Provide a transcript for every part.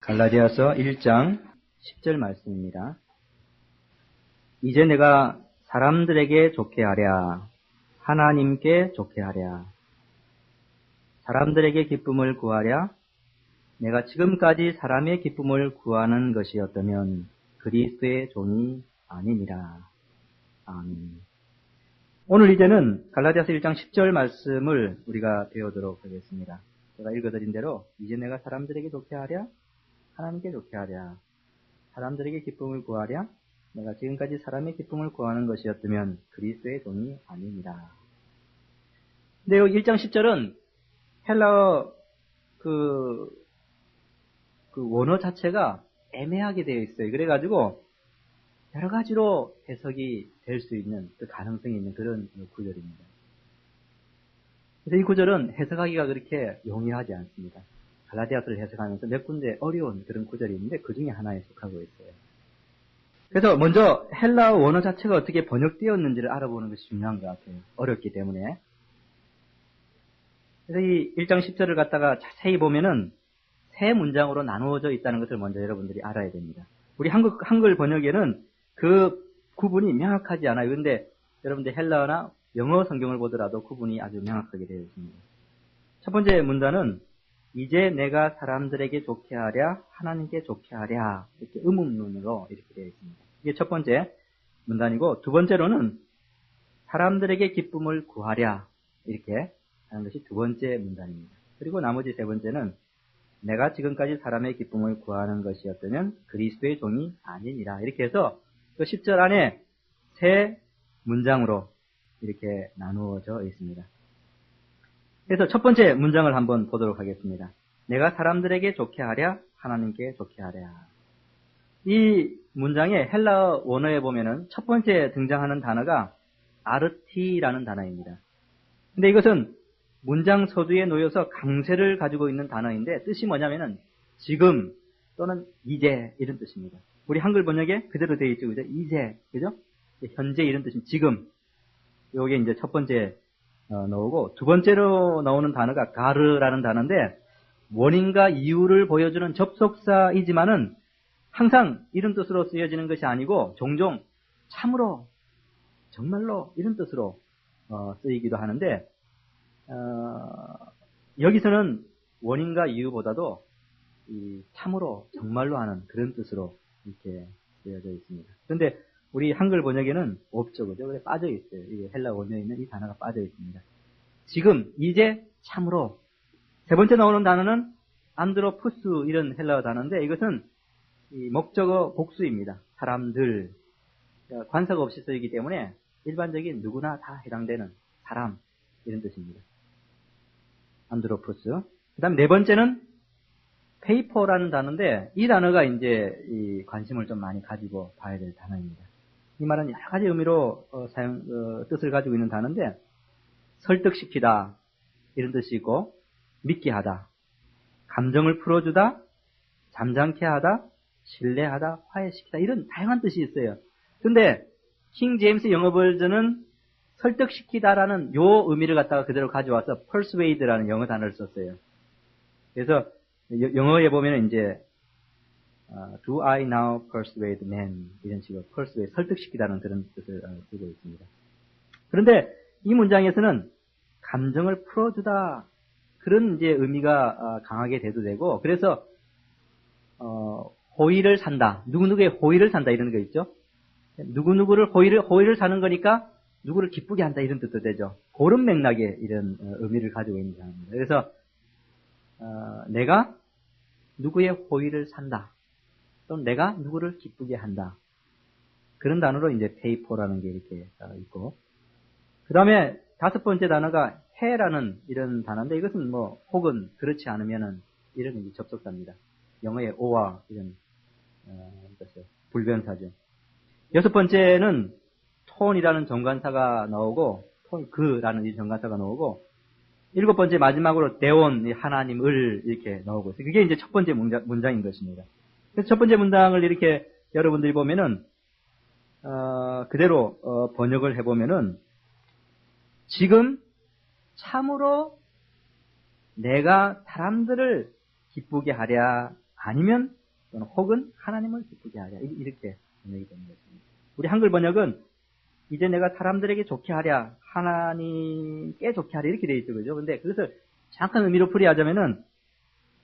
갈라디아서 1장 10절 말씀입니다. 이제 내가 사람들에게 좋게 하랴, 하나님께 좋게 하랴. 사람들에게 기쁨을 구하랴. 내가 지금까지 사람의 기쁨을 구하는 것이었다면 그리스도의 종이 아니니라. 아멘. 오늘 이제는 갈라디아서 1장 10절 말씀을 우리가 배우도록 하겠습니다. 제가 읽어드린 대로 이제 내가 사람들에게 좋게 하랴, 하나님께 좋게 하랴. 사람들에게 기쁨을 구하랴. 내가 지금까지 사람의 기쁨을 구하는 것이었다면 그리스도의 종이 아니니라. 근데 여기 1장 10절은 헬라어 그 원어 자체가 애매하게 되어 있어요. 그래가지고 여러 가지로 해석이 될 수 있는 그 가능성이 있는 그런 구절입니다. 그래서 이 구절은 해석하기가 그렇게 용이하지 않습니다. 갈라디아서를 해석하면서 몇 군데 어려운 그런 구절이 있는데 그 중에 하나에 속하고 있어요. 그래서 먼저 헬라어 원어 자체가 어떻게 번역되었는지를 알아보는 것이 중요한 것 같아요. 어렵기 때문에. 그래서 이 1장 10절을 갖다가 자세히 보면은 세 문장으로 나누어져 있다는 것을 먼저 여러분들이 알아야 됩니다. 우리 한글 번역에는 그 구분이 명확하지 않아요. 그런데 여러분들 헬라어나 영어 성경을 보더라도 구분이 아주 명확하게 되어 있습니다. 첫 번째 문단은 이제 내가 사람들에게 좋게 하랴, 하나님께 좋게 하랴, 이렇게 의문문으로 이렇게 되어 있습니다. 이게 첫 번째 문단이고, 두 번째로는 사람들에게 기쁨을 구하랴, 이렇게 하는 것이 두 번째 문단입니다. 그리고 나머지 세 번째는 내가 지금까지 사람의 기쁨을 구하는 것이었다면 그리스도의 종이 아니니라. 이렇게 해서 그 10절 안에 세 문장으로 이렇게 나누어져 있습니다. 그래서 첫 번째 문장을 한번 보도록 하겠습니다. 내가 사람들에게 좋게 하랴, 하나님께 좋게 하랴. 이 문장의 헬라어 원어에 보면은 첫 번째 등장하는 단어가 아르티라는 단어입니다. 근데 이것은 문장 서두에 놓여서 강세를 가지고 있는 단어인데 뜻이 뭐냐면은 지금 또는 이제 이런 뜻입니다. 우리 한글 번역에 그대로 되어 있죠. 그죠? 이제, 그죠? 현재 이런 뜻입니다. 지금. 요게 이제 첫 번째 나오고, 두 번째로 나오는 단어가 가르라는 단어인데 원인과 이유를 보여주는 접속사이지만은 항상 이런 뜻으로 쓰여지는 것이 아니고 종종 참으로, 정말로 이런 뜻으로 쓰이기도 하는데 여기서는 원인과 이유보다도 이 참으로, 정말로 하는 그런 뜻으로 이렇게 쓰여져 있습니다. 그런데 우리 한글 번역에는 없죠, 그죠? 그래 빠져 있어요. 이게 헬라 원어에 있는 이 단어가 빠져 있습니다. 지금, 이제, 참으로. 세 번째 나오는 단어는 안드로푸스 이런 헬라어 단어인데 이것은 이 목적어 복수입니다. 사람들, 관사가 없이 쓰이기 때문에 일반적인 누구나 다 해당되는 사람 이런 뜻입니다. 안드로푸스. 그 다음 네 번째는 페이퍼라는 단어인데 이 단어가 이제 이 관심을 좀 많이 가지고 봐야 될 단어입니다. 이 말은 여러 가지 의미로 뜻을 가지고 있는 단어인데 설득시키다 이런 뜻이 있고 믿게 하다, 감정을 풀어주다, 잠잠케 하다, 신뢰하다, 화해시키다 이런 다양한 뜻이 있어요. 그런데 킹 제임스 영어 버전은 설득시키다라는 요 의미를 갖다가 그대로 가져와서 persuade라는 영어 단어를 썼어요. 그래서 영어에 보면 이제 Do I now persuade men? 이런 식으로 persuade, 설득시키다는 그런 뜻을 쓰고 있습니다. 그런데 이 문장에서는 감정을 풀어주다 그런 이제 의미가 강하게 돼도 되고, 그래서 호의를 산다, 누구누구의 호의를 산다 이런 거 있죠. 누구누구를 호의를 사는 거니까 누구를 기쁘게 한다 이런 뜻도 되죠. 그런 맥락의 이런 의미를 가지고 있는 단어입니다. 그래서 내가 누구의 호의를 산다, 또는 내가 누구를 기쁘게 한다. 그런 단어로 이제 페이퍼라는 게 이렇게 있고, 그 다음에 다섯 번째 단어가 해라는 이런 단어인데 이것은 뭐 혹은 그렇지 않으면은 이런 이제 접속사입니다. 영어의 or 이런 불변사죠. 여섯 번째는 톤이라는 정관사가 나오고 그라는 이 정관사가 나오고, 일곱 번째 마지막으로 대원 하나님을 이렇게 나오고 있어요. 그게 이제 첫 번째 문장인 것입니다. 그래서 첫 번째 문장을 이렇게 여러분들이 보면은 그대로 번역을 해보면은 지금 참으로 내가 사람들을 기쁘게 하랴, 아니면 또는 혹은 하나님을 기쁘게 하랴. 이렇게 번역이 되는 것입니다. 우리 한글 번역은 이제 내가 사람들에게 좋게 하랴, 하나님께 좋게 하랴 이렇게 되어 있죠. 그죠? 근데 그것을 정확한 의미로 풀이하자면은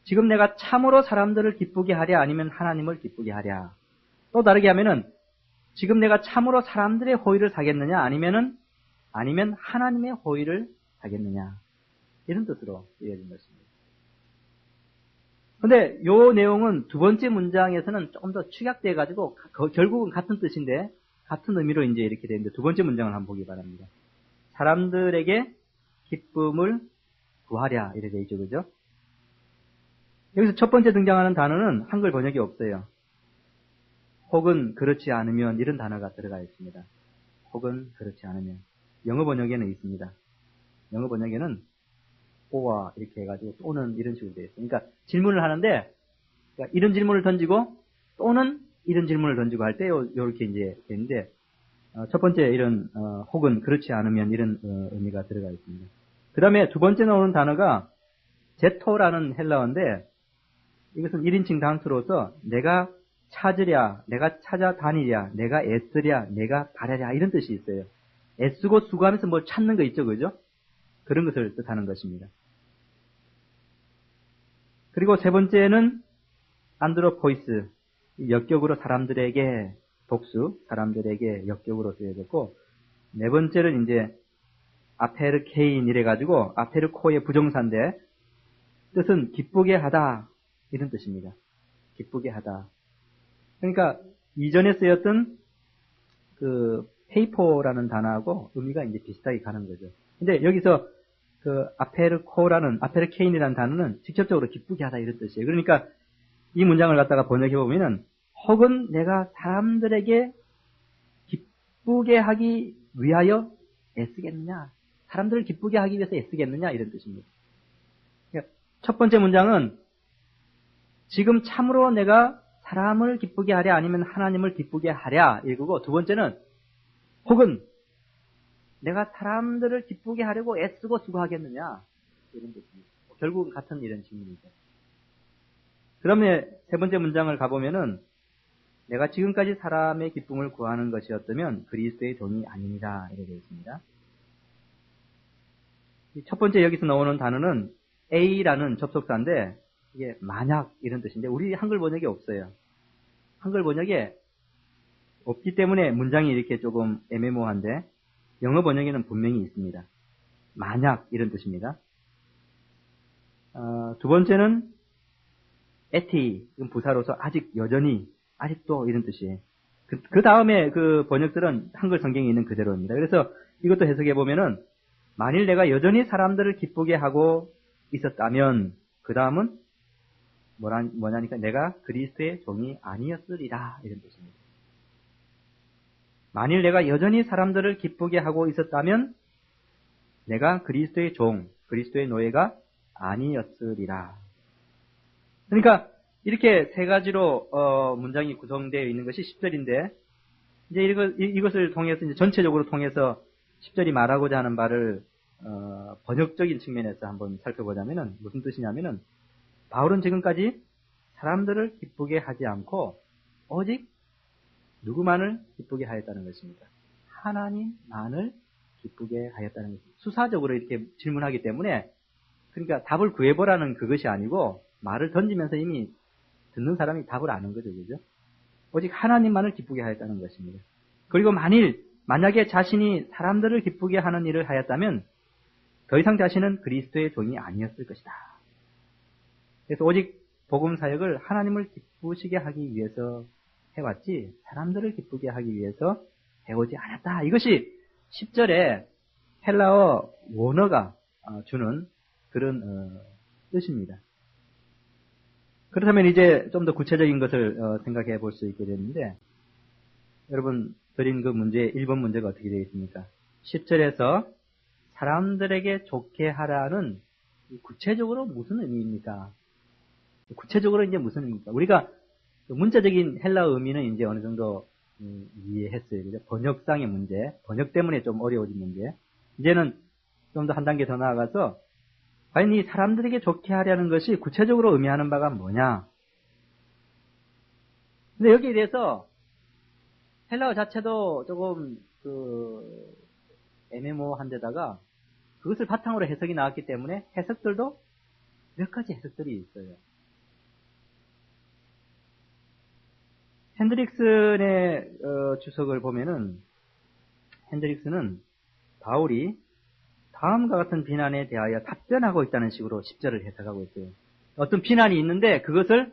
지금 내가 참으로 사람들을 기쁘게 하랴 아니면 하나님을 기쁘게 하랴. 또 다르게 하면은 지금 내가 참으로 사람들의 호의를 사겠느냐 아니면 하나님의 호의를 사겠느냐. 이런 뜻으로 이어진 것입니다. 근데 요 내용은 두 번째 문장에서는 조금 더 축약돼 가지고 결국은 같은 뜻인데 같은 의미로 이제 이렇게 되는데 두 번째 문장을 한번 보기 바랍니다. 사람들에게 기쁨을 구하랴 이렇게 되어 있죠. 그죠? 여기서 첫 번째 등장하는 단어는 한글 번역이 없어요. 혹은 그렇지 않으면 이런 단어가 들어가 있습니다. 혹은 그렇지 않으면. 영어 번역에는 있습니다. 영어 번역에는 or 이렇게 해가지고 또는 이런 식으로 되어 있어요. 그러니까 질문을 하는데 그러니까 이런 질문을 던지고 또는 이런 질문을 던지고 할 때 이렇게 이제 되는데 첫 번째 이런 혹은 그렇지 않으면 이런 의미가 들어가 있습니다. 그 다음에 두 번째 나오는 단어가 제토라는 헬라어인데 이것은 1인칭 단수로서 내가 찾으랴, 내가 찾아다니랴, 내가 애쓰랴, 내가 바라랴 이런 뜻이 있어요. 애쓰고 수고하면서 뭘 찾는 거 있죠, 그죠? 그런 것을 뜻하는 것입니다. 그리고 세 번째는 안드로포이스, 역격으로 사람들에게 복수, 사람들에게 역격으로 쓰여졌고 네 번째는 이제 아페르케인 이래가지고 아페르코의 부정사인데 뜻은 기쁘게 하다 이런 뜻입니다. 기쁘게 하다. 그러니까 이전에 쓰였던 그 페이포라는 단어하고 의미가 이제 비슷하게 가는 거죠. 근데 여기서 그 아페르케인이라는 단어는 직접적으로 기쁘게 하다 이런 뜻이에요. 그러니까 이 문장을 갖다가 번역해 보면은 혹은 내가 사람들에게 기쁘게 하기 위하여 애쓰겠느냐, 사람들을 기쁘게 하기 위해서 애쓰겠느냐 이런 뜻입니다. 그러니까 첫 번째 문장은 지금 참으로 내가 사람을 기쁘게 하랴 아니면 하나님을 기쁘게 하랴 이거고 두 번째는 혹은 내가 사람들을 기쁘게 하려고 애쓰고 수고하겠느냐 이런 뜻입니다. 결국은 같은 이런 질문이죠. 그 다음에 세 번째 문장을 가보면은 내가 지금까지 사람의 기쁨을 구하는 것이었다면 그리스도의 종이 아닙니다. 이렇게 되어 있습니다. 첫 번째 여기서 나오는 단어는 A라는 접속사인데 이게 만약 이런 뜻인데 우리 한글 번역에 없어요. 한글 번역에 없기 때문에 문장이 이렇게 조금 애매모호한데 영어 번역에는 분명히 있습니다. 만약 이런 뜻입니다. 두 번째는 에티, 부사로서 아직 여전히 아직도 이런 뜻이에요. 그 다음에 그 번역들은 한글 성경에 있는 그대로입니다. 그래서 이것도 해석해 보면은 만일 내가 여전히 사람들을 기쁘게 하고 있었다면 그 다음은 뭐냐니까 내가 그리스도의 종이 아니었으리라 이런 뜻입니다. 만일 내가 여전히 사람들을 기쁘게 하고 있었다면 내가 그리스도의 종, 그리스도의 노예가 아니었으리라. 그러니까 이렇게 세 가지로 문장이 구성되어 있는 것이 10절인데 이제 이것을 통해서 이제 전체적으로 통해서 10절이 말하고자 하는 바를 번역적인 측면에서 한번 살펴보자면은 무슨 뜻이냐면은 바울은 지금까지 사람들을 기쁘게 하지 않고 오직 누구만을 기쁘게 하였다는 것입니다. 하나님만을 기쁘게 하였다는 것입니다. 수사적으로 이렇게 질문하기 때문에 그러니까 답을 구해보라는 그것이 아니고 말을 던지면서 이미 듣는 사람이 답을 아는 거죠. 그죠? 오직 하나님만을 기쁘게 하였다는 것입니다. 그리고 만약에 자신이 사람들을 기쁘게 하는 일을 하였다면 더 이상 자신은 그리스도의 종이 아니었을 것이다. 그래서 오직 복음 사역을 하나님을 기쁘시게 하기 위해서 해왔지 사람들을 기쁘게 하기 위해서 해오지 않았다. 이것이 10절에 헬라어 원어가 주는 그런 뜻입니다. 그렇다면 이제 좀 더 구체적인 것을 생각해 볼 수 있게 되는데 여러분 드린 그 문제 1번 문제가 어떻게 되어 있습니까? 10절에서 사람들에게 좋게 하라는 구체적으로 무슨 의미입니까? 구체적으로 이제 무슨 의미입니까? 우리가 문자적인 헬라어 의미는 이제 어느 정도 이해했어요. 그죠? 번역상의 문제, 번역 때문에 좀 어려워진 문제. 이제는 좀 더 한 단계 더 나아가서 과연 이 사람들에게 좋게 하려는 것이 구체적으로 의미하는 바가 뭐냐? 근데 여기에 대해서 헬라어 자체도 조금 애매모호한 데다가 그것을 바탕으로 해석이 나왔기 때문에 해석들도 몇 가지 해석들이 있어요. 핸드릭슨의 주석을 보면은 핸드릭슨은 바울이 다음과 같은 비난에 대하여 답변하고 있다는 식으로 10절을 해석하고 있어요. 어떤 비난이 있는데 그것을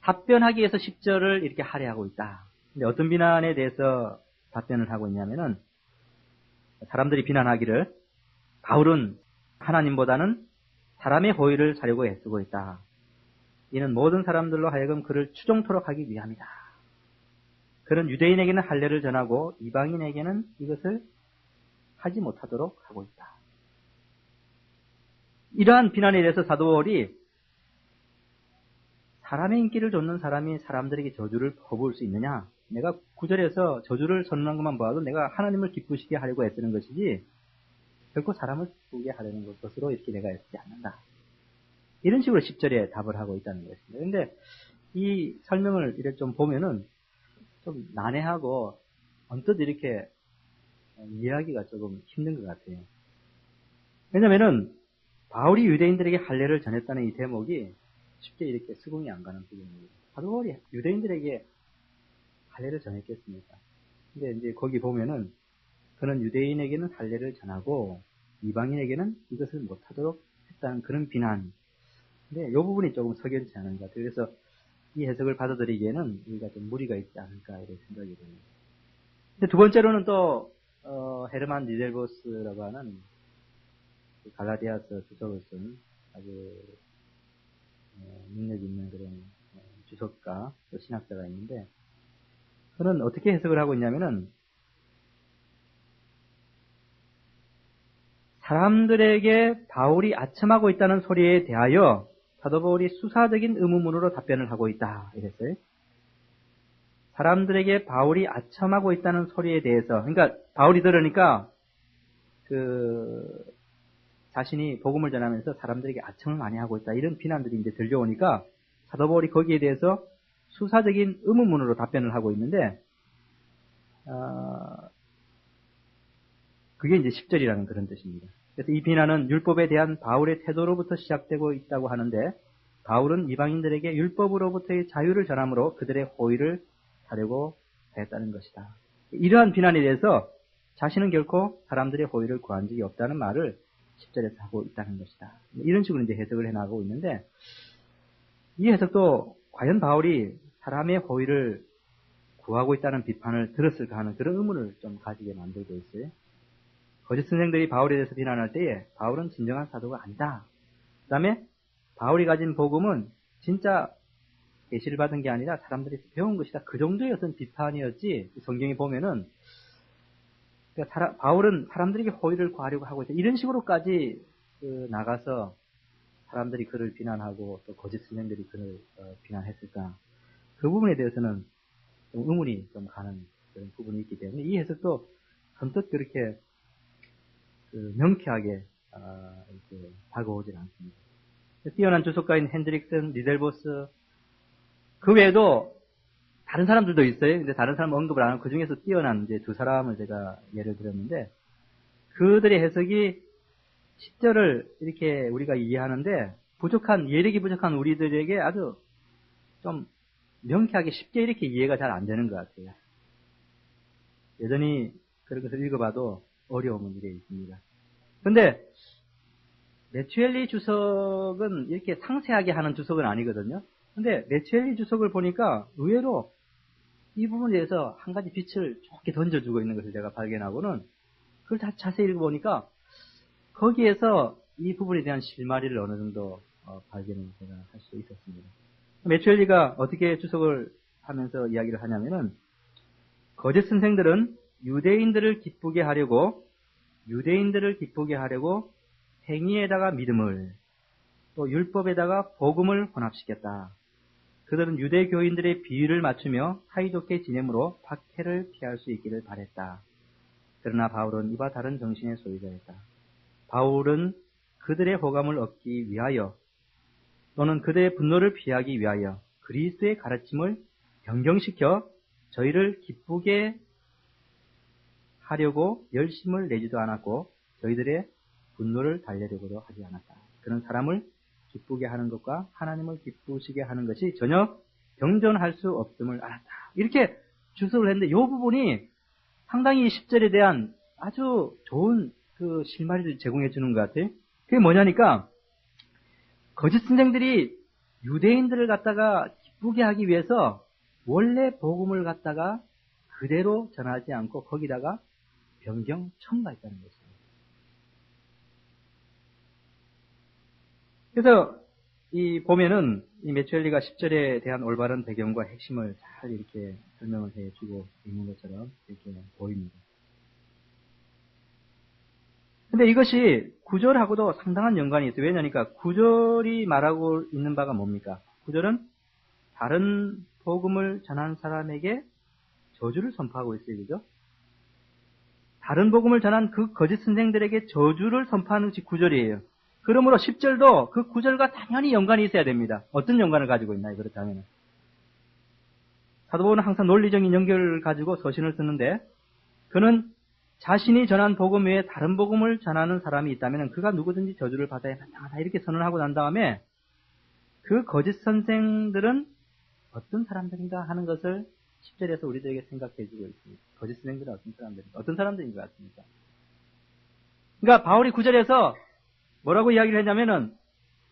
답변하기 위해서 10절을 이렇게 할애하고 있다. 근데 어떤 비난에 대해서 답변을 하고 있냐면은 사람들이 비난하기를 바울은 하나님보다는 사람의 호의를 사려고 애쓰고 있다. 이는 모든 사람들로 하여금 그를 추종토록 하기 위함이다. 그는 유대인에게는 할례를 전하고 이방인에게는 이것을 하지 못하도록 하고 있다. 이러한 비난에 대해서 사도 바울이 사람의 인기를 좇는 사람이 사람들에게 저주를 퍼부을 수 있느냐? 내가 구절에서 저주를 선언한 것만 봐도 내가 하나님을 기쁘시게 하려고 애쓰는 것이지 결코 사람을 기쁘게 하려는 것으로 이렇게 내가 애쓰지 않는다. 이런 식으로 10절에 답을 하고 있다는 것입니다. 그런데 이 설명을 이렇게 좀 보면은 좀 난해하고 언뜻 이렇게 이해하기가 조금 힘든 것 같아요. 왜냐면은 바울이 유대인들에게 할례를 전했다는 이 대목이 쉽게 이렇게 수긍이 안 가는 부분입니다. 사도 바울이 유대인들에게 할례를 전했겠습니까? 근데 이제 거기 보면은 그는 유대인에게는 할례를 전하고 이방인에게는 이것을 못하도록 했다는 그런 비난. 근데 이 부분이 조금 석연치 않은 것 같아요. 그래서 이 해석을 받아들이기에는 우리가 좀 무리가 있지 않을까 이런 생각이 듭니다. 근데 두 번째로는 또 헤르만 니델보스라고 하는 갈라디아서 주석을 쓴 아주 능력 있는 그런 주석가 또 신학자가 있는데 그는 어떻게 해석을 하고 있냐면은 사람들에게 바울이 아첨하고 있다는 소리에 대하여 사도 바울이 수사적인 의문문으로 답변을 하고 있다 이랬어요. 사람들에게 바울이 아첨하고 있다는 소리에 대해서 그러니까 바울이 들으니까 자신이 복음을 전하면서 사람들에게 아첨을 많이 하고 있다 이런 비난들이 이제 들려오니까 사도 바울이 거기에 대해서 수사적인 의문문으로 답변을 하고 있는데 그게 이제 10절이라는 그런 뜻입니다. 그래서 이 비난은 율법에 대한 바울의 태도로부터 시작되고 있다고 하는데 바울은 이방인들에게 율법으로부터의 자유를 전함으로 그들의 호의를 사려고 하였다는 것이다. 이러한 비난에 대해서 자신은 결코 사람들의 호의를 구한 적이 없다는 말을 10절에서 하고 있다는 것이다. 이런 식으로 이제 해석을 해나가고 있는데 이 해석도 과연 바울이 사람의 호의를 구하고 있다는 비판을 들었을까 하는 그런 의문을 좀 가지게 만들고 있어요. 거짓 선생들이 바울에 대해서 비난할 때에 바울은 진정한 사도가 아니다. 그 다음에 바울이 가진 복음은 진짜 계시를 받은 게 아니라 사람들이 배운 것이다. 그 정도의 어떤 비판이었지 성경에 보면은 그러니까 바울은 사람들에게 호의를 구하려고 하고 있다. 이런 식으로까지 나가서 사람들이 그를 비난하고 또 거짓 선생들이 그를 비난했을까. 그 부분에 대해서는 좀 의문이 좀 가는 그런 부분이 있기 때문에 이 해석도 선뜻 그렇게 명쾌하게 이렇게 다가오질 않습니다. 뛰어난 주석가인 핸드릭슨, 니델보스 그 외에도 다른 사람들도 있어요. 근데 다른 사람 언급을 안 하고 그 중에서 뛰어난 이제 두 사람을 제가 예를 들었는데 그들의 해석이 10절을 이렇게 우리가 이해하는데 예력이 부족한 우리들에게 아주 좀 명쾌하게 쉽게 이렇게 이해가 잘 안 되는 것 같아요. 여전히 그런 것을 읽어봐도 어려움은 이래 있습니다. 근데 메추엘리 주석은 이렇게 상세하게 하는 주석은 아니거든요. 근데 메추엘리 주석을 보니까 의외로 이 부분에 대해서 한 가지 빛을 좋게 던져주고 있는 것을 제가 발견하고는 그걸 다 자세히 읽어보니까 거기에서 이 부분에 대한 실마리를 어느 정도 발견을 제가 할 수 있었습니다. 메추엘리가 어떻게 주석을 하면서 이야기를 하냐면은 거짓 선생들은 유대인들을 기쁘게 하려고 행위에다가 믿음을 또 율법에다가 복음을 혼합시켰다. 그들은 유대교인들의 비위를 맞추며 사이좋게 지내므로 박해를 피할 수 있기를 바랬다. 그러나 바울은 이와 다른 정신의 소유자였다. 바울은 그들의 호감을 얻기 위하여 또는 그들의 분노를 피하기 위하여 그리스도의 가르침을 변경시켜 저희를 기쁘게 하려고 열심을 내지도 않았고 저희들의 분노를 달래려고도 하지 않았다. 그런 사람을 기쁘게 하는 것과 하나님을 기쁘시게 하는 것이 전혀 경전할 수 없음을 알았다. 이렇게 주석을 했는데 이 부분이 상당히 10절에 대한 아주 좋은 그 실마리를 제공해 주는 것 같아요. 그게 뭐냐니까 거짓 선생들이 유대인들을 갖다가 기쁘게 하기 위해서 원래 복음을 갖다가 그대로 전하지 않고 거기다가 변경 첨가했다는 것입니다. 그래서 이 보면은 이 메추엘리가 10절에 대한 올바른 배경과 핵심을 잘 이렇게 설명을 해주고 있는 것처럼 이렇게 보입니다. 근데 이것이 9절하고도 상당한 연관이 있어요. 왜냐니까 9절이 말하고 있는 바가 뭡니까? 9절은 다른 복음을 전한 사람에게 저주를 선포하고 있어요. 그죠? 다른 복음을 전한 그 거짓 선생들에게 저주를 선포하는 것이 9절이에요. 그러므로 10절도 그 9절과 당연히 연관이 있어야 됩니다. 어떤 연관을 가지고 있나요? 그렇다면 사도 바울은 항상 논리적인 연결을 가지고 서신을 쓰는데 그는 자신이 전한 복음 외에 다른 복음을 전하는 사람이 있다면 그가 누구든지 저주를 받아야 마땅하다 이렇게 선언하고 난 다음에 그 거짓 선생들은 어떤 사람들인가 하는 것을 10절에서 우리들에게 생각해주고 있습니다. 거짓 선생들은 어떤 사람들인가? 어떤 사람들인 것 같습니까? 그러니까 바울이 9절에서 뭐라고 이야기를 했냐면은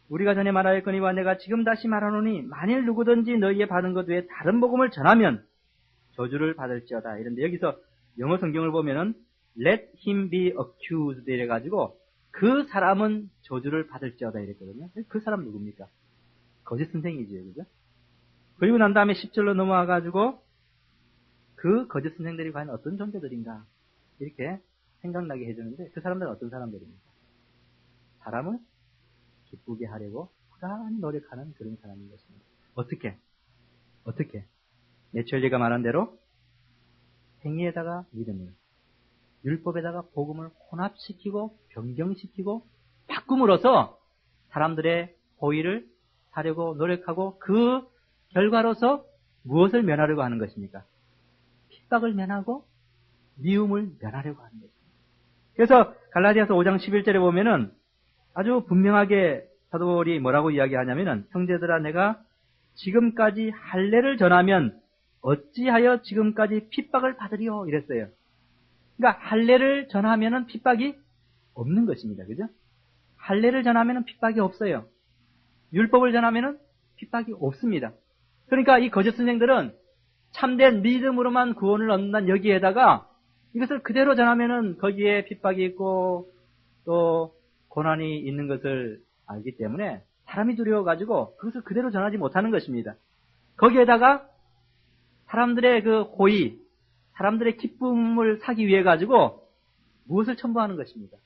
우리가 전에 말하였거니와 내가 지금 다시 말하노니 만일 누구든지 너희의 받은 것 외에 다른 복음을 전하면 저주를 받을지어다. 이런데 여기서 영어 성경을 보면은 let him be accused 이래가지고 그 사람은 저주를 받을지어다 이랬거든요. 그 사람 누굽니까? 거짓 선생이지요. 그죠? 그리고 난 다음에 10절로 넘어와가지고 그 거짓 선생들이 과연 어떤 존재들인가 이렇게 생각나게 해주는데 그 사람들은 어떤 사람들입니까? 사람을 기쁘게 하려고 꾸준히 노력하는 그런 사람인 것입니다. 어떻게? 메추엘리가 말한 대로 행위에다가 믿음을, 율법에다가 복음을 혼합시키고 변경시키고 바꿈으로써 사람들의 호의를 사려고 노력하고 그 결과로서 무엇을 면하려고 하는 것입니까? 핍박을 면하고 미움을 면하려고 하는 것입니다. 그래서 갈라디아서 5장 11절에 보면은 아주 분명하게 사도 바울이 뭐라고 이야기하냐면은 형제들아 내가 지금까지 할례를 전하면 어찌하여 지금까지 핍박을 받으리요 이랬어요. 그러니까 할례를 전하면은 핍박이 없는 것입니다. 그죠? 할례를 전하면은 핍박이 없어요. 율법을 전하면은 핍박이 없습니다. 그러니까 이 거짓 선생들은 참된 믿음으로만 구원을 얻는다는 여기에다가 이것을 그대로 전하면은 거기에 핍박이 있고 또 고난이 있는 것을 알기 때문에 사람이 두려워가지고 그것을 그대로 전하지 못하는 것입니다. 거기에다가 사람들의 그 호의, 사람들의 기쁨을 사기 위해 가지고 무엇을 첨부하는 것입니다?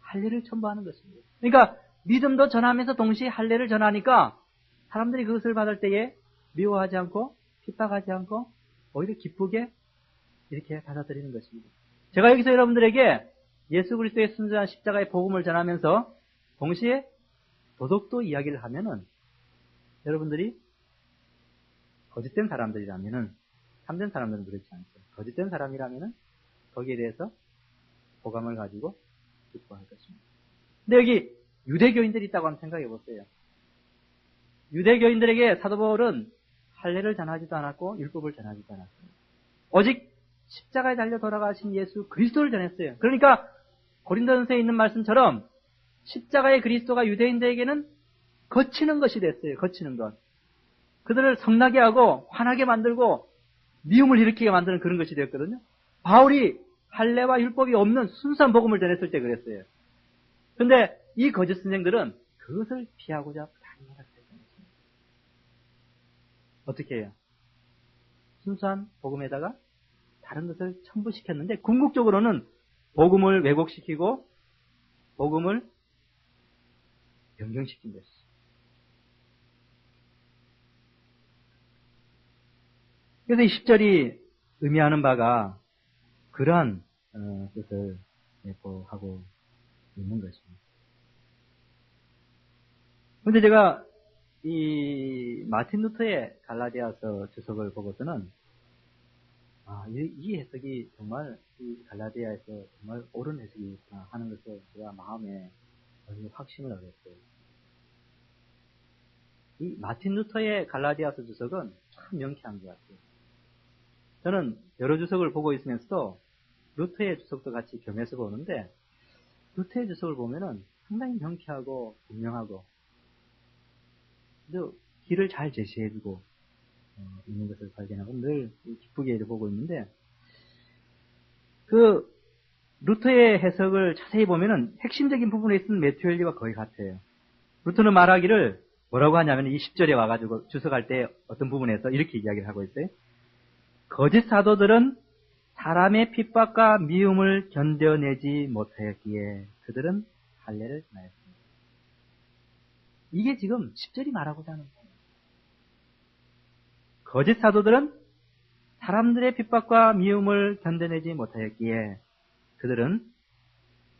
할례를 첨부하는 것입니다. 그러니까 믿음도 전하면서 동시에 할례를 전하니까 사람들이 그것을 받을 때에 미워하지 않고 핍박하지 않고 오히려 기쁘게 이렇게 받아들이는 것입니다. 제가 여기서 여러분들에게 예수 그리스도의 순수한 십자가의 복음을 전하면서 동시에 도덕도 이야기를 하면은 여러분들이 거짓된 사람들이라면은 참된 사람들은 그렇지 않죠. 거짓된 사람이라면은 거기에 대해서 호감을 가지고 기뻐할 것입니다. 근데 여기 유대교인들이 있다고 한번 생각해 보세요. 유대교인들에게 사도 바울은 할례를 전하지도 않았고 율법을 전하지도 않았습니다. 오직 십자가에 달려 돌아가신 예수 그리스도를 전했어요. 그러니까 고린도전서에 있는 말씀처럼 십자가의 그리스도가 유대인들에게는 거치는 것이 됐어요. 거치는 것. 그들을 성나게 하고 화나게 만들고 미움을 일으키게 만드는 그런 것이 되었거든요. 바울이 할례와 율법이 없는 순수한 복음을 전했을 때 그랬어요. 그런데 이 거짓 선생들은 그것을 피하고자 다니는 어떻게 해요? 순수한 복음에다가 다른 것을 첨부시켰는데 궁극적으로는 복음을 왜곡시키고 복음을 변경시킨 것이죠. 그래서 이 10절이 의미하는 바가 그러한 뜻을 내포하고 있는 것입니다. 그런데 제가 이 마틴 루터의 갈라디아서 주석을 보고서는 이 해석이 정말 이 갈라디아에서 정말 옳은 해석이구나 하는 것을 제가 마음에 확신을 얻었어요. 이 마틴 루터의 갈라디아서 주석은 참 명쾌한 것 같아요. 저는 여러 주석을 보고 있으면서도 루터의 주석도 같이 겸해서 보는데 루터의 주석을 보면은 상당히 명쾌하고 분명하고 또 길을 잘 제시해주고 있는 것을 발견하고 늘 기쁘게 보고 있는데 그 루터의 해석을 자세히 보면은 핵심적인 부분에 있는 매튜 헨리와 거의 같아요. 루터는 말하기를 뭐라고 하냐면 이 10절에 와가지고 주석할 때 어떤 부분에서 이렇게 이야기를 하고 있어요. 거짓 사도들은 사람의 핍박과 미움을 견뎌내지 못하였기에 그들은 할례를 전하였습니다. 이게 지금 10절이 말하고자 하는 거예요. 거짓 사도들은 사람들의 핍박과 미움을 견뎌내지 못하였기에 그들은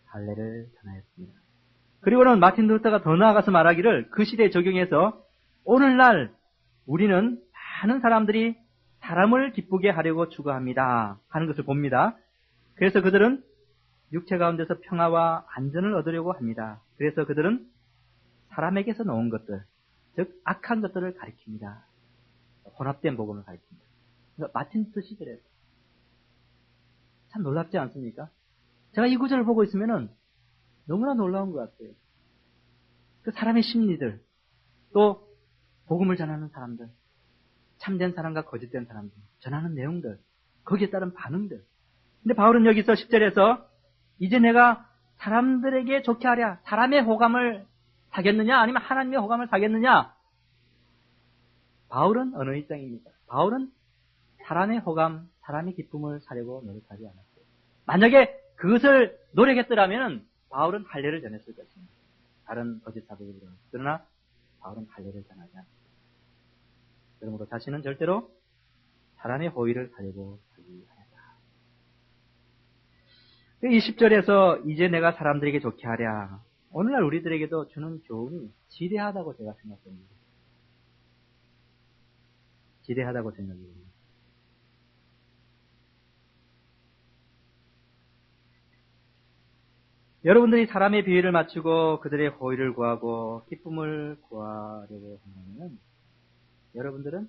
할례를 전하였습니다. 그리고는 마틴 루터가 더 나아가서 말하기를 그 시대에 적용해서 오늘날 우리는 많은 사람들이 사람을 기쁘게 하려고 추구합니다 하는 것을 봅니다. 그래서 그들은 육체 가운데서 평화와 안전을 얻으려고 합니다. 그래서 그들은 사람에게서 놓은 것들, 즉 악한 것들을 가리킵니다. 혼합된 복음을 가리킵니다. 그러니까 마틴 루터 시절에 참 놀랍지 않습니까? 제가 이 구절을 보고 있으면은 너무나 놀라운 것 같아요. 그 사람의 심리들, 또 복음을 전하는 사람들, 참된 사람과 거짓된 사람들, 전하는 내용들, 거기에 따른 반응들. 근데 바울은 여기서 10절에서 이제 내가 사람들에게 좋게 하랴, 사람의 호감을 사겠느냐 아니면 하나님의 호감을 사겠느냐? 바울은 어느 입장입니까? 바울은 사람의 호감, 사람의 기쁨을 사려고 노력하지 않았어요. 만약에 그것을 노력했더라면 바울은 할례를 전했을 것입니다. 다른 거짓 사도들은. 그러나 바울은 할례를 전하지 않았습니다. 그러므로 자신은 절대로 사람의 호의를 사려고 하지 않았다. 이 10절에서 이제 내가 사람들에게 좋게 하랴. 오늘날 우리들에게도 주는 교훈이 지대하다고 제가 생각합니다. 지대하다고 생각합니다. 여러분들이 사람의 비위를 맞추고 그들의 호의를 구하고 기쁨을 구하려고 하면 여러분들은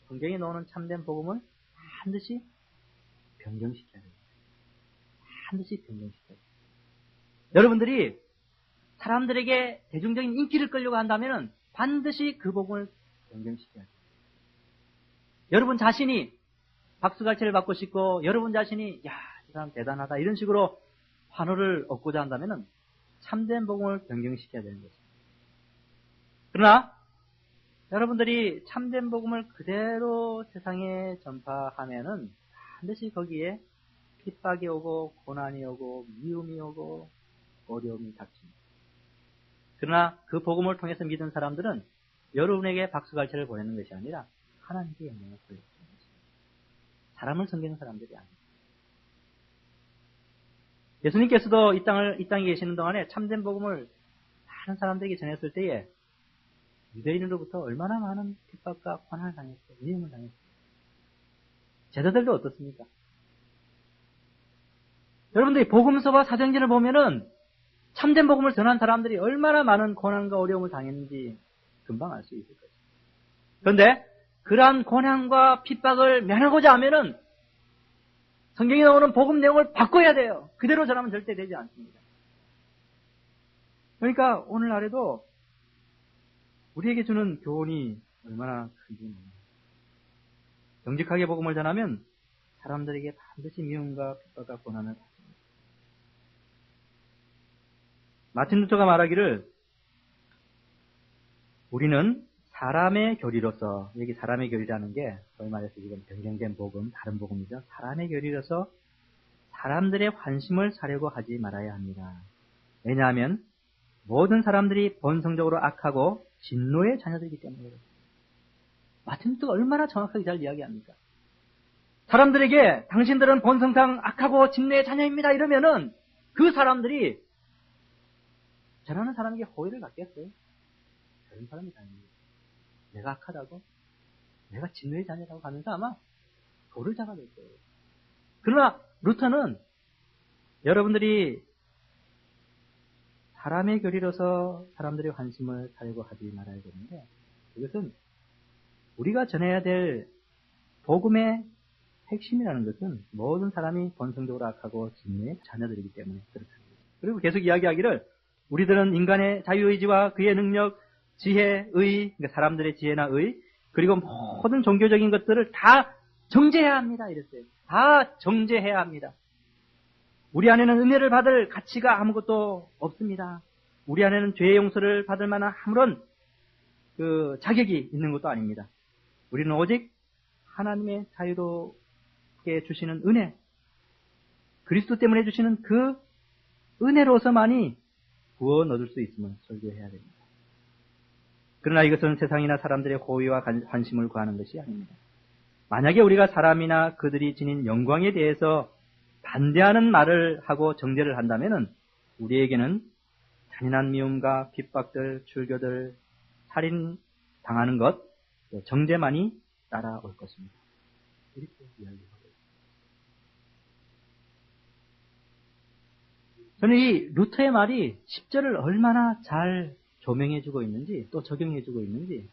성경에 나오는 참된 복음을 반드시 변경시켜야 됩니다. 반드시 변경시켜야 됩니다. 여러분들이 사람들에게 대중적인 인기를 끌려고 한다면 반드시 그 복음을 변경시켜야 됩니다. 여러분 자신이 박수갈채를 받고 싶고 여러분 자신이 야, 이 사람 대단하다 이런 식으로 환호를 얻고자 한다면 참된 복음을 변경시켜야 되는 것입니다. 그러나 여러분들이 참된 복음을 그대로 세상에 전파하면은 반드시 거기에 핍박이 오고 고난이 오고 미움이 오고 어려움이 닥칩니다. 그러나 그 복음을 통해서 믿은 사람들은 여러분에게 박수갈채를 보내는 것이 아니라 하나님께 영광을 돌려주는 것입니다. 사람을 섬기는 사람들이 아닙니다. 예수님께서도 이 땅에 계시는 동안에 참된 복음을 많은 사람들에게 전했을 때에 유대인으로부터 얼마나 많은 핍박과 고난을 당했어요. 미움을 당했어요. 제자들도 어떻습니까? 여러분들이 복음서와 사도행전을 보면은 참된 복음을 전한 사람들이 얼마나 많은 고난과 어려움을 당했는지 금방 알 수 있을 것입니다. 그런데 그러한 고난과 핍박을 면하고자 하면은 성경에 나오는 복음 내용을 바꿔야 돼요. 그대로 전하면 절대 되지 않습니다. 그러니까 오늘날에도 우리에게 주는 교훈이 얼마나 큰지 몰라요. 정직하게 복음을 전하면 사람들에게 반드시 미움과 핍박과 고난을 받습니다. 마틴 루터가 말하기를 우리는 사람의 교리로서, 여기 사람의 교리라는 게 거의 말해서 지금 변경된 복음, 다른 복음이죠. 사람의 교리로서 사람들의 관심을 사려고 하지 말아야 합니다. 왜냐하면 모든 사람들이 본성적으로 악하고 진노의 자녀들이기 때문에 그렇습니다. 마틴 루터가 얼마나 정확하게 잘 이야기합니까? 사람들에게 당신들은 본성상 악하고 진노의 자녀입니다 이러면은 그 사람들이 전하는 사람에게 호의를 갖겠어요? 다른 사람이 다닙니다. 내가 악하다고? 내가 진노의 자녀라고 하면서 아마 돌을 잡아낼 거예요. 그러나 루터는 여러분들이 사람의 교리로서 사람들의 관심을 살고 하지 말아야 되는데, 이것은 우리가 전해야 될 복음의 핵심이라는 것은 모든 사람이 본성적으로 악하고 진노의 자녀들이기 때문에 그렇습니다. 그리고 계속 이야기하기를 우리들은 인간의 자유의지와 그의 능력, 지혜, 의, 그러니까 사람들의 지혜나 의, 그리고 모든 종교적인 것들을 다 정죄해야 합니다. 이랬어요. 다 정죄해야 합니다. 우리 안에는 은혜를 받을 가치가 아무것도 없습니다. 우리 안에는 죄의 용서를 받을 만한 아무런 자격이 있는 것도 아닙니다. 우리는 오직 하나님의 자유롭게 주시는 은혜, 그리스도 때문에 주시는 그 은혜로서만이 구원 얻을 수 있음을 설교해야 됩니다. 그러나 이것은 세상이나 사람들의 호의와 관심을 구하는 것이 아닙니다. 만약에 우리가 사람이나 그들이 지닌 영광에 대해서 반대하는 말을 하고 정죄를 한다면 우리에게는 잔인한 미움과 핍박들, 출교들, 살인 당하는 것, 정죄만이 따라올 것입니다. 이렇게 이야기하고 있습니다. 저는 이 루터의 말이 10절을 얼마나 잘 조명해주고 있는지 또 적용해주고 있는지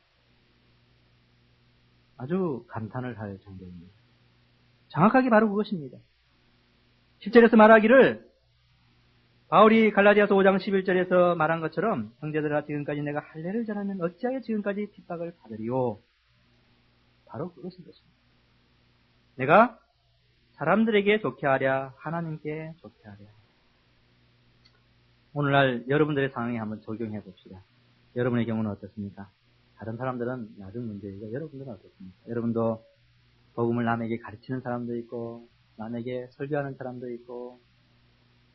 아주 감탄을 할 정도입니다. 정확하게 바로 그것입니다. 10절에서 말하기를 바울이 갈라디아서 5장 11절에서 말한 것처럼 형제들아 지금까지 내가 할례를 전하면 어찌하여 지금까지 핍박을 받으리요. 바로 그것인 것입니다. 내가 사람들에게 좋게 하랴 하나님께 좋게 하랴. 오늘날 여러분들의 상황에 한번 적용해 봅시다. 여러분의 경우는 어떻습니까? 다른 사람들은 낮은 문제이고 여러분들은 어떻습니까? 여러분도 복음을 남에게 가르치는 사람도 있고 남에게 설교하는 사람도 있고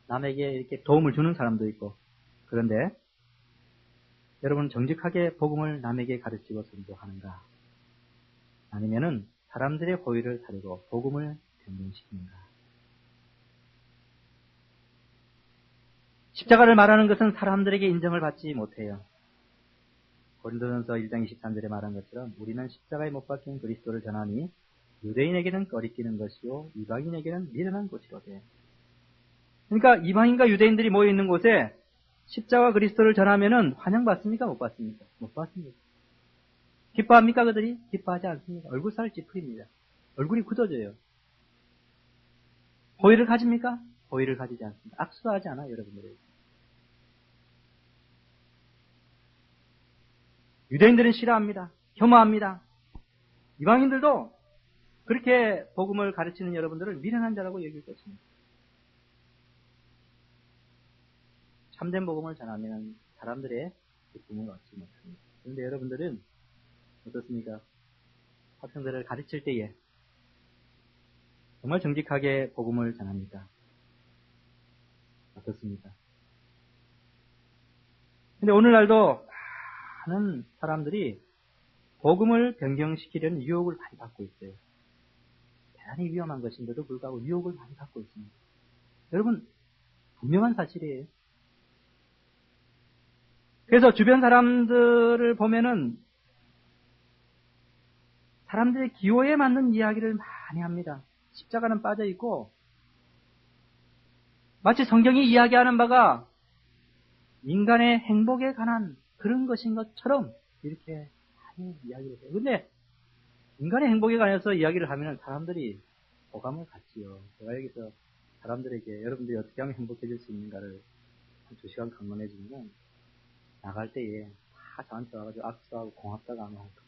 남에게 이렇게 도움을 주는 사람도 있고, 그런데 여러분 정직하게 복음을 남에게 가르치고 설교하는가? 아니면은 사람들의 호의를 사려고 복음을 변경시키는가? 십자가를 말하는 것은 사람들에게 인정을 받지 못해요. 고린도전서 1장 23절에 말한 것처럼 우리는 십자가에 못 박힌 그리스도를 전하니 유대인에게는 꺼리끼는 것이요 이방인에게는 미련한 것이로되. 그러니까 이방인과 유대인들이 모여 있는 곳에 십자가 그리스도를 전하면은 환영받습니까? 못 받습니까? 못 받습니다. 기뻐합니까? 그들이? 기뻐하지 않습니다. 얼굴살 찌푸립니다. 얼굴이 굳어져요. 호의를 가집니까? 호의를 가지지 않습니다. 악수도 하지 않아요, 여러분들이. 유대인들은 싫어합니다. 혐오합니다. 이방인들도 그렇게 복음을 가르치는 여러분들을 미련한 자라고 여길 것입니다. 참된 복음을 전하면 사람들의 기쁨을 얻지 못합니다. 그런데 여러분들은 어떻습니까? 학생들을 가르칠 때에 정말 정직하게 복음을 전합니까? 어떻습니까? 근데 오늘날도 많은 사람들이 복음을 변경시키려는 유혹을 많이 받고 있어요. 대단히 위험한 것인데도 불구하고 유혹을 많이 받고 있습니다. 여러분, 분명한 사실이에요. 그래서 주변 사람들을 보면은 사람들의 기호에 맞는 이야기를 많이 합니다. 십자가는 빠져 있고 마치 성경이 이야기하는 바가 인간의 행복에 관한 그런 것인 것처럼 이렇게 많이 이야기를 해요. 근데 인간의 행복에 관해서 이야기를 하면 사람들이 호감을 갖지요. 제가 여기서 사람들에게 여러분들이 어떻게 하면 행복해질 수 있는가를 한 2시간 강론해 주면 나갈 때에 다 저한테 와가지고 악수하고 고맙다고 하면 할 거예요.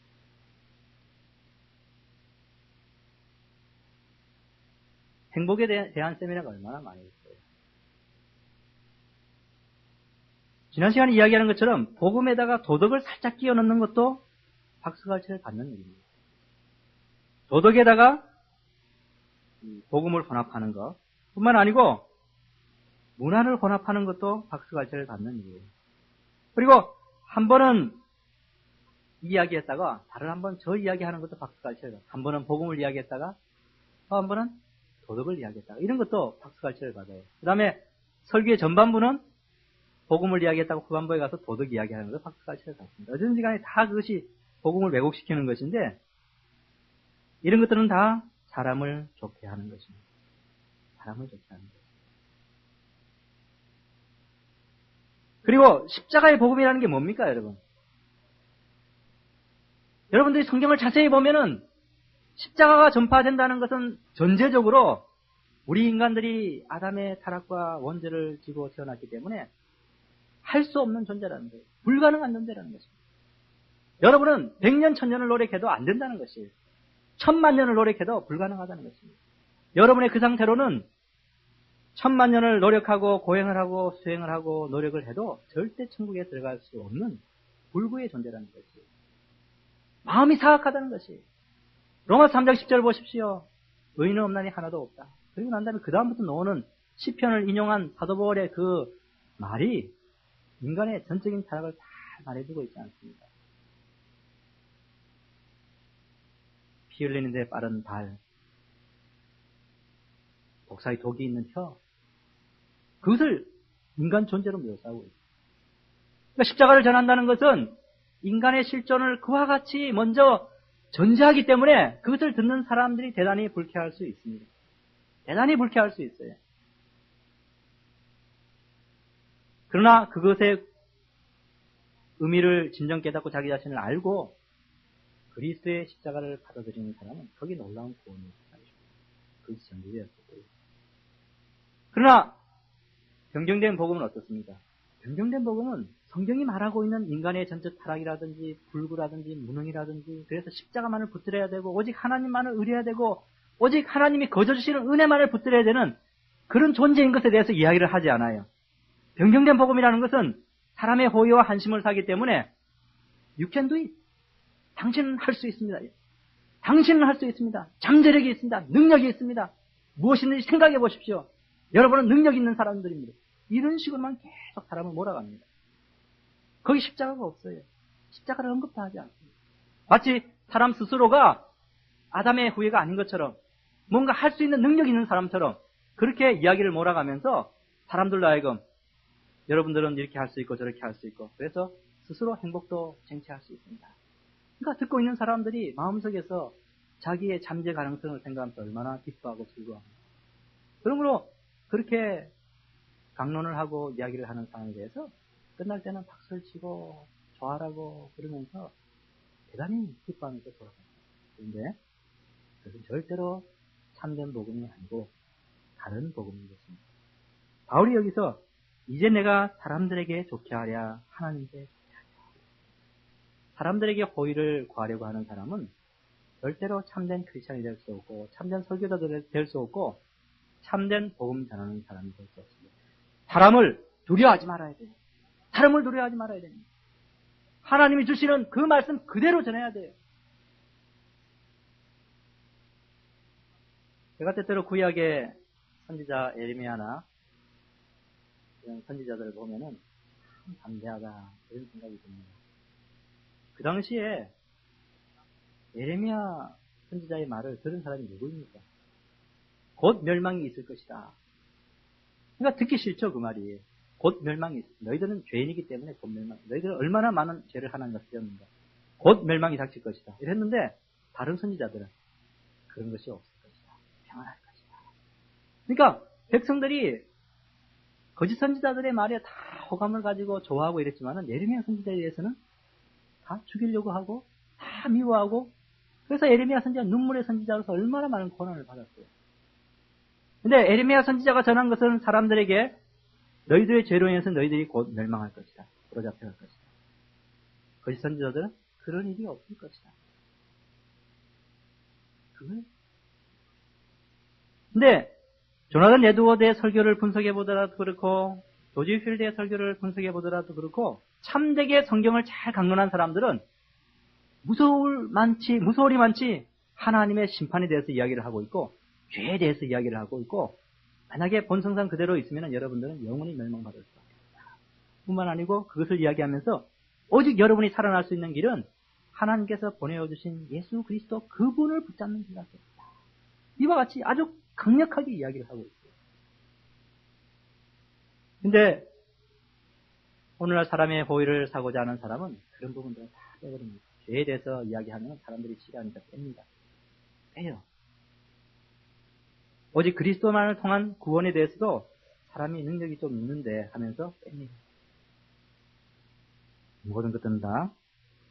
행복에 대한 세미나가 얼마나 많이 있어요. 지난 시간에 이야기하는 것처럼 복음에다가 도덕을 살짝 끼워 넣는 것도 박수갈채를 받는 일입니다. 도덕에다가 복음을 혼합하는 것 뿐만 아니고 문화를 혼합하는 것도 박수갈채를 받는 일이에요. 그리고 한 번은 이야기했다가 다른 한 번 저 이야기하는 것도 박수갈채를 받아요. 한 번은 복음을 이야기했다가 또 한 번은 도덕을 이야기했다가 이런 것도 박수갈채를 받아요. 그 다음에 설교의 전반부는 복음을 이야기했다고 후반부에 가서 도덕 이야기하는 것은 박수갈채를 샀습니다. 어쩐지 간에 다 그것이 복음을 왜곡시키는 것인데 이런 것들은 다 사람을 좋게 하는 것입니다. 사람을 좋게 하는 것. 그리고 십자가의 복음이라는 게 뭡니까, 여러분? 여러분들이 성경을 자세히 보면은 십자가가 전파된다는 것은 전제적으로 우리 인간들이 아담의 타락과 원죄를 지고 태어났기 때문에 할 수 없는 존재라는 거예요. 불가능한 존재라는 것입니다. 여러분은 100년, 1000년을 노력해도 안 된다는 것이에요. 1000만 년을 노력해도 불가능하다는 것입니다. 여러분의 그 상태로는 1000만 년을 노력하고 고행을 하고 수행을 하고 노력을 해도 절대 천국에 들어갈 수 없는 불구의 존재라는 것이에요. 마음이 사악하다는 것이에요. 로마서 3장 10절 보십시오. 의인은 없나니 하나도 없다. 그리고 난 다음에 그 다음부터 나오는 시편을 인용한 사도 바울의 그 말이 인간의 전적인 타락을 다 말해주고 있지 않습니까? 피 흘리는데 빠른 발, 복사의 독이 있는 혀, 그것을 인간 존재로 묘사하고 있습니다. 그러니까 십자가를 전한다는 것은 인간의 실존을 그와 같이 먼저 전제하기 때문에 그것을 듣는 사람들이 대단히 불쾌할 수 있습니다. 대단히 불쾌할 수 있어요. 그러나 그것의 의미를 진정 깨닫고 자기 자신을 알고 그리스도의 십자가를 받아들이는 사람은 거기 놀라운 구원이 있습니다. 그것이 전제되었고요. 그러나 변경된 복음은 어떻습니까? 변경된 복음은 성경이 말하고 있는 인간의 전적 타락이라든지 불구라든지 무능이라든지 그래서 십자가만을 붙들어야 되고 오직 하나님만을 의뢰해야 되고 오직 하나님이 거저주시는 은혜만을 붙들어야 되는 그런 존재인 것에 대해서 이야기를 하지 않아요. 변경된 복음이라는 것은 사람의 호의와 한심을 사기 때문에 You can do it. 당신은 할 수 있습니다. 당신은 할 수 있습니다. 잠재력이 있습니다. 능력이 있습니다. 무엇이든지 생각해 보십시오. 여러분은 능력 있는 사람들입니다. 이런 식으로만 계속 사람을 몰아갑니다. 거기 십자가가 없어요. 십자가를 언급도 하지 않습니다. 마치 사람 스스로가 아담의 후예가 아닌 것처럼 뭔가 할 수 있는 능력 있는 사람처럼 그렇게 이야기를 몰아가면서 사람들로 하여금 여러분들은 이렇게 할 수 있고 저렇게 할 수 있고 그래서 스스로 행복도 쟁취할 수 있습니다. 그러니까 듣고 있는 사람들이 마음속에서 자기의 잠재 가능성을 생각하면서 얼마나 기뻐하고 즐거워합니다. 그러므로 그렇게 강론을 하고 이야기를 하는 상황에 대해서 끝날 때는 박수를 치고 좋아하라고 그러면서 대단히 기뻐하면서 돌아갑니다. 그런데 그것은 절대로 참된 복음이 아니고 다른 복음인 것입니다. 바울이 여기서 이제 내가 사람들에게 좋게 하랴 하나님께 좋게 하랴. 사람들에게 호의를 구하려고 하는 사람은 절대로 참된 크리스천이 될 수 없고 참된 설교자 될 수 없고 참된 복음 전하는 사람이 될 수 없습니다. 사람을 두려워하지 말아야 돼요. 사람을 두려워하지 말아야 됩니다. 하나님이 주시는 그 말씀 그대로 전해야 돼요. 제가 때때로 구약의 선지자 에레미야나 이런 선지자들을 보면은 참 담대하다 이런 생각이 듭니다. 그 당시에 에레미야 선지자의 말을 들은 사람이 누구입니까? 곧 멸망이 있을 것이다. 그러니까 듣기 싫죠, 그 말이. 곧 멸망이 있을 것이다. 너희들은 죄인이기 때문에 곧 멸망. 너희들은 얼마나 많은 죄를 하나님과 쓰였는가. 곧 멸망이 닥칠 것이다. 이랬는데 다른 선지자들은 그런 것이 없을 것이다. 평안할 것이다. 그러니까 백성들이 거짓 선지자들의 말에 다 호감을 가지고 좋아하고 이랬지만은 예레미야 선지자에 대해서는 다 죽이려고 하고 다 미워하고 그래서 예레미야 선지자가 눈물의 선지자로서 얼마나 많은 고난을 받았어요. 근데 에레미야 선지자가 전한 것은 사람들에게 너희들의 죄로 인해서 너희들이 곧 멸망할 것이다. 도로잡혀갈 것이다. 거짓 선지자들은 그런 일이 없을 것이다. 그걸. 근데 조나단 에드워드의 설교를 분석해 보더라도 그렇고 조지 휠드의 설교를 분석해 보더라도 그렇고 참되게 성경을 잘 강론한 사람들은 무서울이 많지 하나님의 심판에 대해서 이야기를 하고 있고 죄에 대해서 이야기를 하고 있고 만약에 본성상 그대로 있으면 여러분들은 영원히 멸망받을 수 없습니다. 뿐만 아니고 그것을 이야기하면서 오직 여러분이 살아날 수 있는 길은 하나님께서 보내어주신 예수 그리스도 그분을 붙잡는 길밖에 없다. 이와 같이 아주 강력하게 이야기를 하고 있어요. 근데 오늘날 사람의 호의를 사고자 하는 사람은 그런 부분들은 다 빼버립니다. 죄에 대해서 이야기하면 사람들이 싫어하니까 뺍니다. 빼요. 오직 그리스도만을 통한 구원에 대해서도 사람이 능력이 좀 있는데 하면서 뺍니다. 모든 것들은 다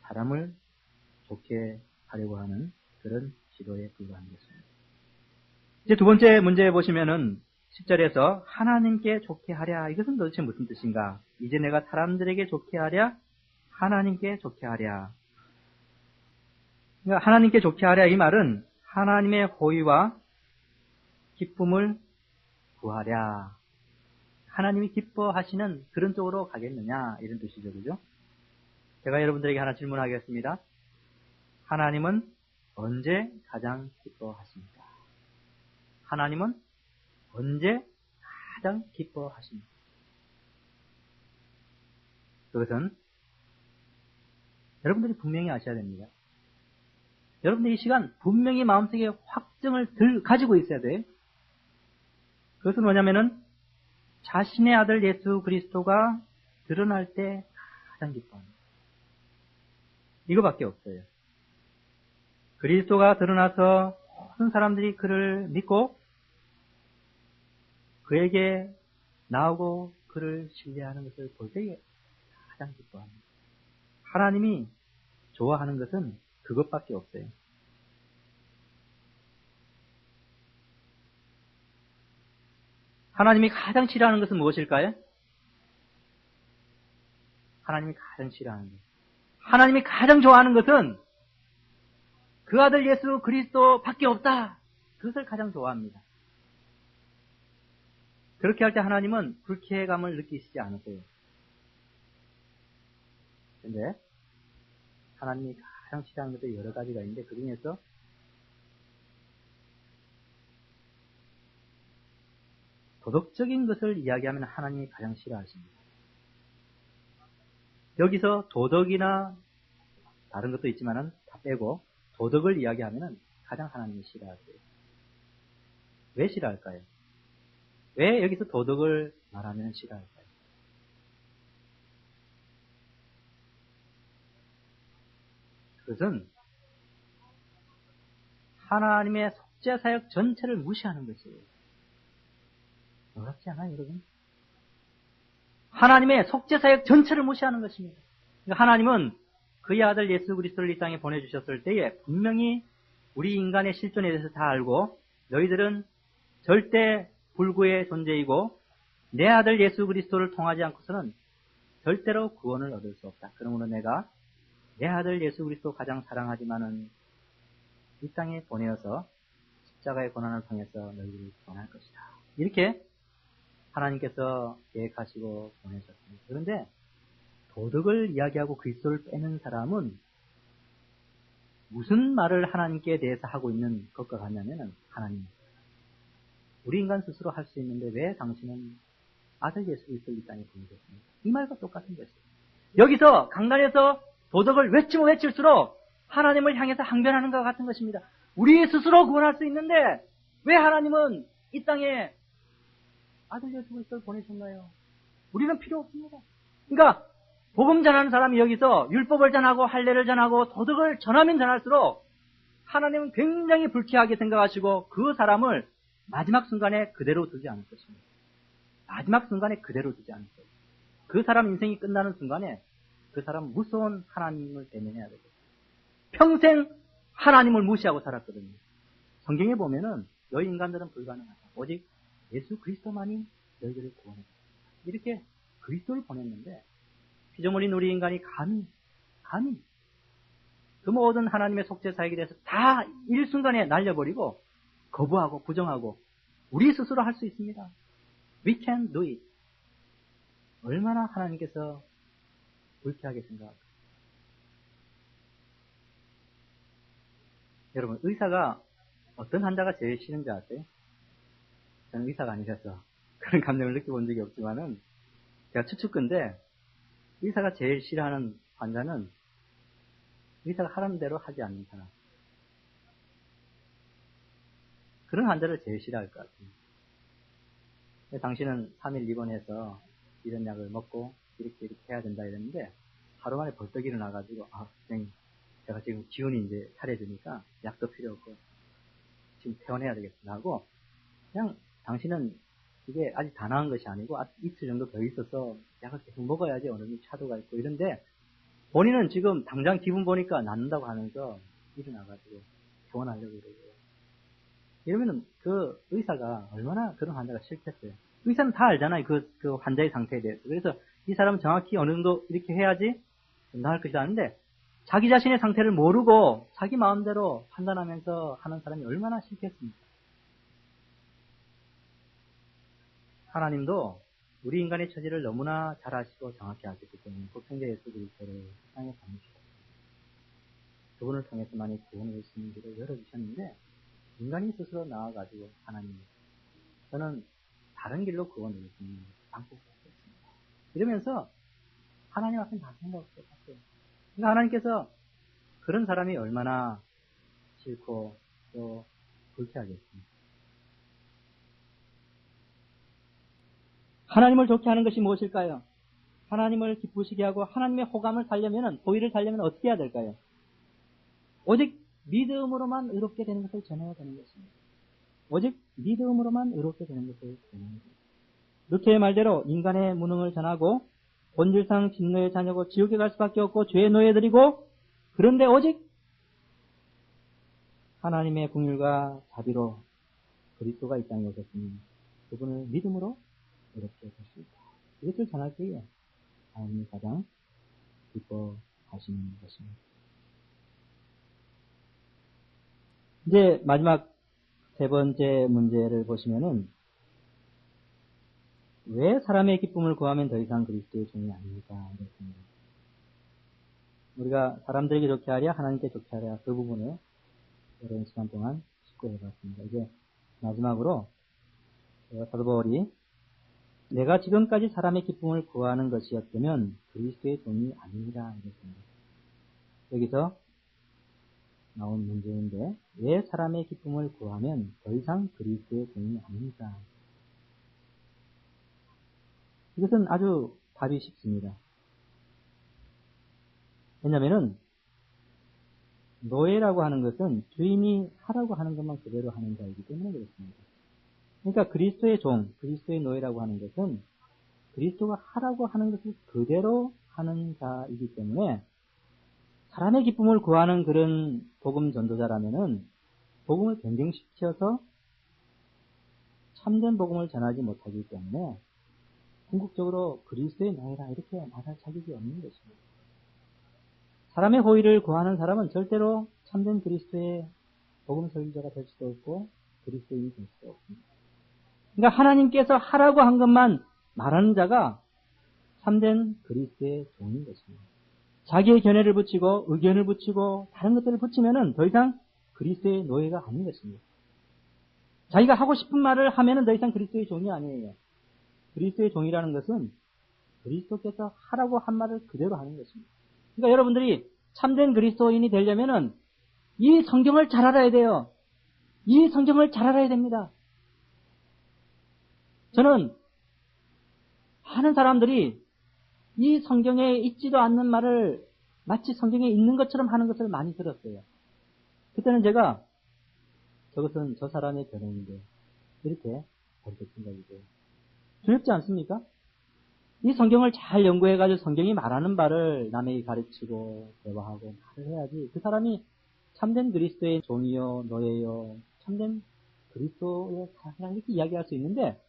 사람을 좋게 하려고 하는 그런 시도에 불과한 것입니다. 이제 두 번째 문제 보시면은 10절에서 하나님께 좋게 하랴. 이것은 도대체 무슨 뜻인가? 이제 내가 사람들에게 좋게 하랴? 하나님께 좋게 하랴. 그러니까 하나님께 좋게 하랴 이 말은 하나님의 호의와 기쁨을 구하랴. 하나님이 기뻐하시는 그런 쪽으로 가겠느냐 이런 뜻이죠. 그죠? 제가 여러분들에게 하나 질문하겠습니다. 하나님은 언제 가장 기뻐하십니까? 하나님은 언제 가장 기뻐하십니까? 그것은 여러분들이 분명히 아셔야 됩니다. 여러분들이 이 시간 분명히 마음속에 확증을 가지고 있어야 돼요. 그것은 뭐냐면은 자신의 아들 예수 그리스도가 드러날 때 가장 기뻐합니다. 이거밖에 없어요. 그리스도가 드러나서 모든 사람들이 그를 믿고 그에게 나오고 그를 신뢰하는 것을 볼 때에 가장 기뻐합니다. 하나님이 좋아하는 것은 그것밖에 없어요. 하나님이 가장 싫어하는 것은 무엇일까요? 하나님이 가장 싫어하는 것. 하나님이 가장 좋아하는 것은 그 아들 예수 그리스도밖에 없다. 그것을 가장 좋아합니다. 그렇게 할 때 하나님은 불쾌감을 느끼시지 않으세요. 그런데 하나님이 가장 싫어하는 것도 여러 가지가 있는데 그 중에서 도덕적인 것을 이야기하면 하나님이 가장 싫어하십니다. 여기서 도덕이나 다른 것도 있지만은 다 빼고 도덕을 이야기하면은 가장 하나님이 싫어하세요. 왜 싫어할까요? 왜 여기서 도덕을 말하면 싫어할까요? 그것은 하나님의 속죄사역 전체를 무시하는 것이에요. 놀랍지 않아요, 여러분? 하나님의 속죄사역 전체를 무시하는 것입니다. 그러니까 하나님은 그의 아들 예수 그리스도를 이 땅에 보내주셨을 때에 분명히 우리 인간의 실존에 대해서 다 알고 너희들은 절대 불구의 존재이고 내 아들 예수 그리스도를 통하지 않고서는 절대로 구원을 얻을 수 없다. 그러므로 내가 내 아들 예수 그리스도 가장 사랑하지만은 이 땅에 보내어서 십자가의 고난을 통해서 너희들을 구원할 것이다. 이렇게 하나님께서 계획하시고 보내셨습니다. 그런데 도덕을 이야기하고 그리스도를 빼는 사람은 무슨 말을 하나님께 대해서 하고 있는 것과 같냐면은 하나님, 우리 인간 스스로 할 수 있는데 왜 당신은 아들 예수 그리스도를 이 땅에 보내셨습니까? 이 말과 똑같은 것이에요. 여기서 강단에서 도덕을 외치면 외칠수록 하나님을 향해서 항변하는 것과 같은 것입니다. 우리 스스로 구원할 수 있는데 왜 하나님은 이 땅에 아들 예수 그리스도를 보내셨나요? 우리는 필요 없습니다. 그러니까 복음 전하는 사람이 여기서 율법을 전하고 할례를 전하고 도덕을 전하면 전할수록 하나님은 굉장히 불쾌하게 생각하시고 그 사람을 마지막 순간에 그대로 두지 않을 것입니다. 마지막 순간에 그대로 두지 않을 것입니다. 그 사람 인생이 끝나는 순간에 그 사람 무서운 하나님을 대면해야 되거든요. 평생 하나님을 무시하고 살았거든요. 성경에 보면은 너희 인간들은 불가능하다. 오직 예수 그리스도만이 너희들을 구원했다. 이렇게 그리스도를 보냈는데 피조물인 우리 인간이 감히 그 모든 하나님의 속죄 사역에 대해서 다 일순간에 날려버리고 거부하고 부정하고 우리 스스로 할 수 있습니다. We can do it. 얼마나 하나님께서 불쾌하게 생각할까? 여러분, 의사가 어떤 환자가 제일 싫은지 아세요? 저는 의사가 아니라서 그런 감정을 느껴본 적이 없지만은 제가 추측컨대 의사가 제일 싫어하는 환자는 의사가 하라는 대로 하지 않는 사람. 그런 환자를 제일 싫어할 것 같아요. 당신은 3일 입원해서 이런 약을 먹고 이렇게 해야 된다 이랬는데, 하루 만에 벌떡 일어나가지고, 선생님, 제가 지금 기운이 이제 차려지니까 약도 필요 없고, 지금 퇴원해야 되겠구나 하고, 그냥 당신은 이게 아직 다 나은 것이 아니고, 이틀 정도 더 있어서 약을 계속 먹어야지 어느 정도 차도가 있고 이런데, 본인은 지금 당장 기분 보니까 낫는다고 하면서 일어나가지고 퇴원하려고 그러고, 이러면은 그 의사가 얼마나 그런 환자가 싫겠어요. 의사는 다 알잖아요. 그 환자의 상태에 대해서. 그래서 이 사람은 정확히 어느 정도 이렇게 해야지 나을 것이 아닌데, 자기 자신의 상태를 모르고 자기 마음대로 판단하면서 하는 사람이 얼마나 싫겠습니까? 하나님도 우리 인간의 처지를 너무나 잘 아시고 정확히 아셨기 때문에 독생자 예수 그리스도를 땅에 보내주셨습니다. 그분을 통해서만이 구원을 할 수 있는 길을 열어주셨는데, 인간이 스스로 나와가지고 하나님, 저는 다른 길로 구원을 할 수 있는 방법이 없습니다. 이러면서 하나님 앞에 다 생각 없을 것 같아요. 그러니까 하나님께서 그런 사람이 얼마나 싫고 또 불쾌하겠습니까? 하나님을 좋게 하는 것이 무엇일까요? 하나님을 기쁘시게 하고 하나님의 호감을 살려면, 호의를 살려면 어떻게 해야 될까요? 오직 믿음으로만 의롭게 되는 것을 전해야 되는 것입니다. 오직 믿음으로만 의롭게 되는 것을 전해야 됩니다. 루터의 말대로 인간의 무능을 전하고 본질상 진노의 자녀고 지옥에 갈 수밖에 없고 죄의 노예들이고, 그런데 오직 하나님의 긍휼과 자비로 그리스도가 이 땅에 오셨으니 그분을 믿음으로 이렇게 될 수 있다. 이것을 전할 때에 하나님이 가장 기뻐하시는 것입니다. 이제 마지막 세 번째 문제를 보시면은, 왜 사람의 기쁨을 구하면 더 이상 그리스도의 종이 아닙니까? 이렇습니다. 우리가 사람들에게 좋게 하랴 하나님께 좋게 하랴, 그 부분을 여러 시간 동안 숙고해봤습니다. 이제 마지막으로 사도 바울이 내가 지금까지 사람의 기쁨을 구하는 것이었다면 그리스도의 종이 아닙니다. 이랬습니다. 여기서 나온 문제인데, 왜 사람의 기쁨을 구하면 더 이상 그리스도의 종이 아닙니까? 이것은 아주 답이 쉽습니다. 왜냐면은 노예라고 하는 것은 주인이 하라고 하는 것만 그대로 하는 자이기 때문에 그렇습니다. 그러니까 그리스도의 종, 그리스도의 노예라고 하는 것은 그리스도가 하라고 하는 것을 그대로 하는 자이기 때문에, 사람의 기쁨을 구하는 그런 복음 전도자라면은 복음을 변경시켜서 참된 복음을 전하지 못하기 때문에 궁극적으로 그리스도의 노예라 이렇게 말할 자격이 없는 것입니다. 사람의 호의를 구하는 사람은 절대로 참된 그리스도의 복음 설교자가 될 수도 없고 그리스도인이 될 수도 없습니다. 그러니까 하나님께서 하라고 한 것만 말하는 자가 참된 그리스도의 종인 것입니다. 자기의 견해를 붙이고 의견을 붙이고 다른 것들을 붙이면은 더 이상 그리스도의 노예가 아닌 것입니다. 자기가 하고 싶은 말을 하면은 더 이상 그리스도의 종이 아니에요. 그리스도의 종이라는 것은 그리스도께서 하라고 한 말을 그대로 하는 것입니다. 그러니까 여러분들이 참된 그리스도인이 되려면은 이 성경을 잘 알아야 돼요. 이 성경을 잘 알아야 됩니다. 저는 많은 사람들이 이 성경에 있지도 않는 말을 마치 성경에 있는 것처럼 하는 것을 많이 들었어요. 그때는 제가 저것은 저 사람의 견해인데 이렇게 버릴 생각이고요. 두렵지 않습니까? 이 성경을 잘 연구해가지고 성경이 말하는 바를 남에게 가르치고 대화하고 말을 해야지 그 사람이 참된 그리스도의 종이요 노예요 참된 그리스도의 사랑 이렇게 이야기할 수 있는데,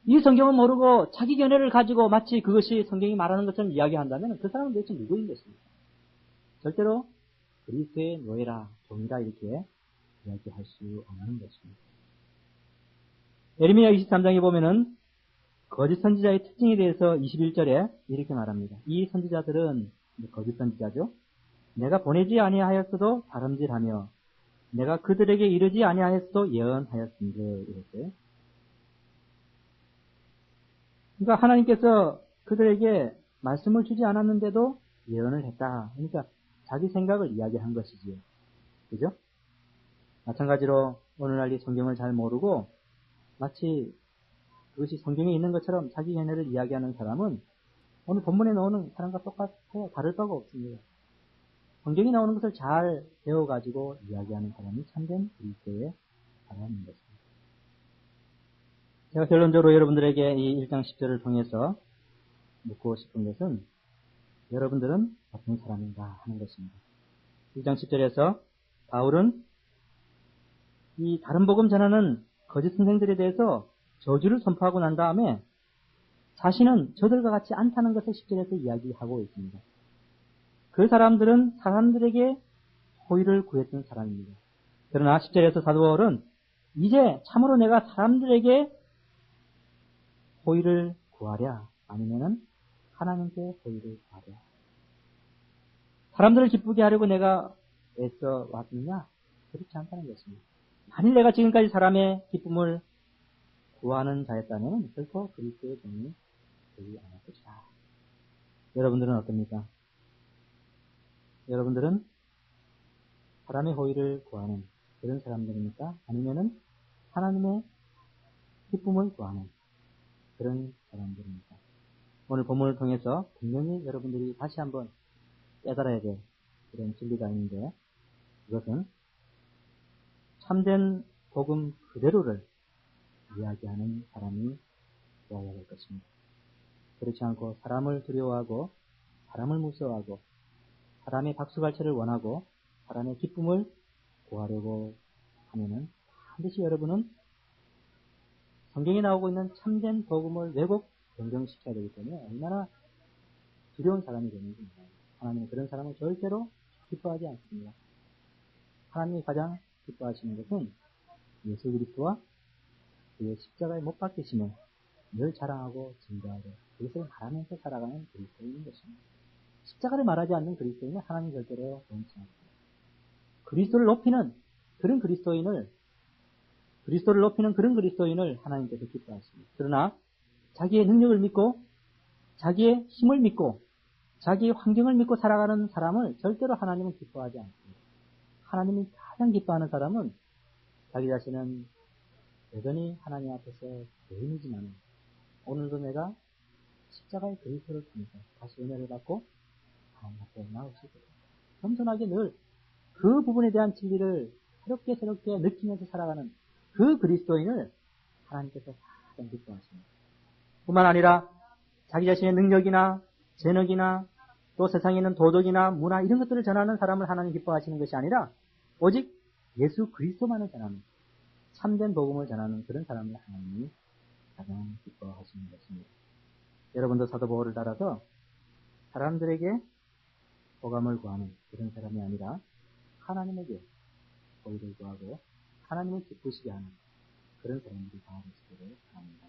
이 성경을 모르고 자기 견해를 가지고 마치 그것이 성경이 말하는 것처럼 이야기한다면 그 사람은 도대체 누구인 것입니까? 절대로 그리스도의 노예라 종이라 이렇게 이야기할 수 없는 것입니다. 예레미야 23장에 보면은 거짓 선지자의 특징에 대해서 21절에 이렇게 말합니다. 이 선지자들은 거짓 선지자죠. 내가 보내지 아니하였어도 다름질하며 내가 그들에게 이르지 아니하였어도 예언하였은데 이렇게. 그러니까 하나님께서 그들에게 말씀을 주지 않았는데도 예언을 했다. 그러니까 자기 생각을 이야기한 것이지요. 그죠? 마찬가지로 오늘날 이 성경을 잘 모르고 마치 그것이 성경에 있는 것처럼 자기 견해를 이야기하는 사람은 오늘 본문에 나오는 사람과 똑같아요. 다를 바가 없습니다. 성경이 나오는 것을 잘 배워가지고 이야기하는 사람이 참된 그리스도의 사람인 것입니다. 제가 결론적으로 여러분들에게 이 1장 10절을 통해서 묻고 싶은 것은 여러분들은 어떤 사람인가 하는 것입니다. 1장 10절에서 바울은 이 다른 복음 전하는 거짓 선생들에 대해서 저주를 선포하고 난 다음에 자신은 저들과 같이 않다는 것을 10절에서 이야기하고 있습니다. 그 사람들은 사람들에게 호의를 구했던 사람입니다. 그러나 10절에서 사도 바울은 이제 참으로 내가 사람들에게 호의를 구하랴 아니면은 하나님께 호의를 구하랴. 사람들을 기쁘게 하려고 내가 애써 왔느냐? 그렇지 않다는 것입니다. 만일 내가 지금까지 사람의 기쁨을 구하는 자였다면 결코 그리스도의 종이 되지 않을 것이다. 여러분들은 어떻습니까? 여러분들은 사람의 호의를 구하는 그런 사람들입니까? 아니면은 하나님의 기쁨을 구하는 그런 사람들입니까? 오늘 본문을 통해서 분명히 여러분들이 다시 한번 깨달아야 될 그런 진리가 있는데 그것은 참된 복음 그대로를 이야기하는 사람이 되어야 될 것입니다. 그렇지 않고 사람을 두려워하고 사람을 무서워하고 사람의 박수갈채를 원하고 사람의 기쁨을 구하려고 하면은 반드시 여러분은 성경에 나오고 있는 참된 복음을 왜곡 변경시켜야 되기 때문에 얼마나 두려운 사람이 되는지 몰라요. 하나님은 그런 사람을 절대로 기뻐하지 않습니다. 하나님이 가장 기뻐하시는 것은 예수 그리스도와 그의 십자가에 못 박히심을 늘 자랑하고 증거하고 그것을 말하면서 살아가는 그리스도인인 것입니다. 십자가를 말하지 않는 그리스도인은 하나님 절대로 원치 않습니다. 그리스도를 높이는 그런 그리스도인을 하나님께서 기뻐하십니다. 그러나 자기의 능력을 믿고 자기의 힘을 믿고 자기의 환경을 믿고 살아가는 사람을 절대로 하나님은 기뻐하지 않습니다. 하나님이 가장 기뻐하는 사람은 자기 자신은 여전히 하나님 앞에서 죄인이지만 오늘도 내가 십자가의 그리스도를 통해서 다시 은혜를 받고 하나님 앞에 나올 수 있도록 겸손하게 늘 그 부분에 대한 진리를 새롭게 느끼면서 살아가는 그 그리스도인을 하나님께서 가장 기뻐하십니다. 뿐만 아니라 자기 자신의 능력이나 재능이나 또 세상에 있는 도덕이나 문화 이런 것들을 전하는 사람을 하나님 기뻐하시는 것이 아니라 오직 예수 그리스도만을 전하는 참된 복음을 전하는 그런 사람을 하나님이 가장 기뻐하시는 것입니다. 여러분도 사도 바울을 따라서 사람들에게 호감을 구하는 그런 사람이 아니라 하나님에게 호의를 구하고 하나님을 기쁘시게 하는 그런 사람들이 되시기를 바랍니다.